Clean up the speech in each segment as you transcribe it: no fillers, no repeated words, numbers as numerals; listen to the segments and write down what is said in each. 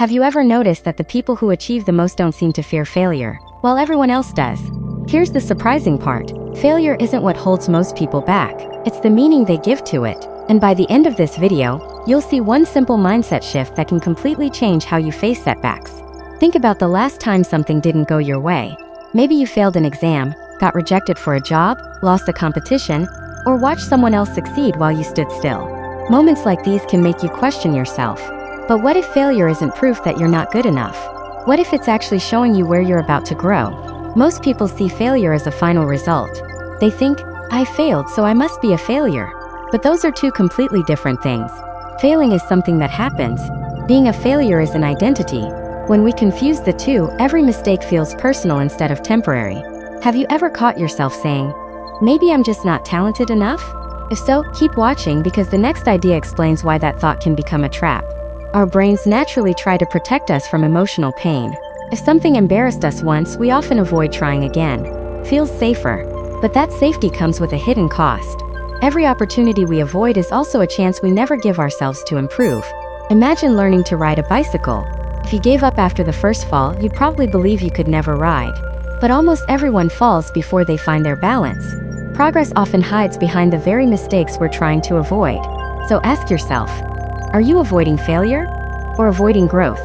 Have you ever noticed that the people who achieve the most don't seem to fear failure, while everyone else does? Here's the surprising part. Failure isn't what holds most people back. It's the meaning they give to it. And by the end of this video, you'll see one simple mindset shift that can completely change how you face setbacks. Think about the last time something didn't go your way. Maybe you failed an exam, got rejected for a job, lost a competition, or watched someone else succeed while you stood still. Moments like these can make you question yourself. But what if failure isn't proof that you're not good enough? What if it's actually showing you where you're about to grow? Most people see failure as a final result. They think, I failed, so I must be a failure. But those are two completely different things. Failing is something that happens. Being a failure is an identity. When we confuse the two, every mistake feels personal instead of temporary. Have you ever caught yourself saying, maybe I'm just not talented enough? If so, keep watching because the next idea explains why that thought can become a trap. Our brains naturally try to protect us from emotional pain. If something embarrassed us once, we often avoid trying again. Feels safer. But that safety comes with a hidden cost. Every opportunity we avoid is also a chance we never give ourselves to improve. Imagine learning to ride a bicycle. If you gave up after the first fall, you'd probably believe you could never ride. But almost everyone falls before they find their balance. Progress often hides behind the very mistakes we're trying to avoid. So ask yourself, are you avoiding failure or avoiding growth?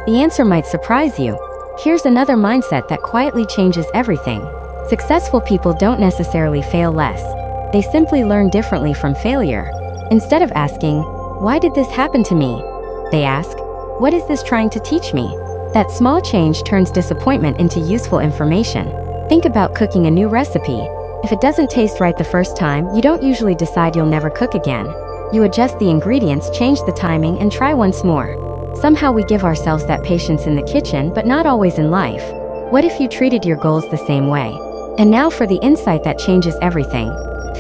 The answer might surprise you. Here's another mindset that quietly changes everything. Successful people don't necessarily fail less. They simply learn differently from failure. Instead of asking, why did this happen to me? They ask, what is this trying to teach me? That small change turns disappointment into useful information. Think about cooking a new recipe. If it doesn't taste right the first time, you don't usually decide you'll never cook again. You adjust the ingredients, change the timing, and try once more. Somehow we give ourselves that patience in the kitchen, but not always in life. What if you treated your goals the same way? And now for the insight that changes everything.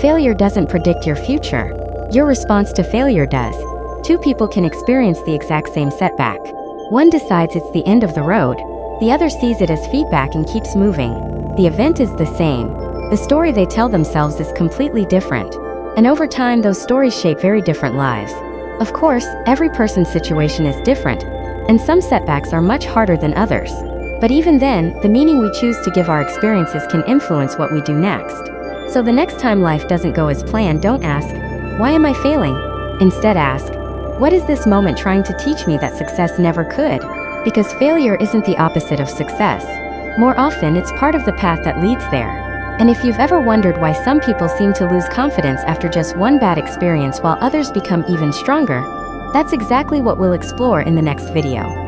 Failure doesn't predict your future. Your response to failure does. Two people can experience the exact same setback. One decides it's the end of the road. The other sees it as feedback and keeps moving. The event is the same. The story they tell themselves is completely different. And over time, those stories shape very different lives. Of course, every person's situation is different, and some setbacks are much harder than others. But even then, the meaning we choose to give our experiences can influence what we do next. So the next time life doesn't go as planned, don't ask, why am I failing? Instead ask, what is this moment trying to teach me that success never could? Because failure isn't the opposite of success. More often, it's part of the path that leads there. And if you've ever wondered why some people seem to lose confidence after just one bad experience while others become even stronger, that's exactly what we'll explore in the next video.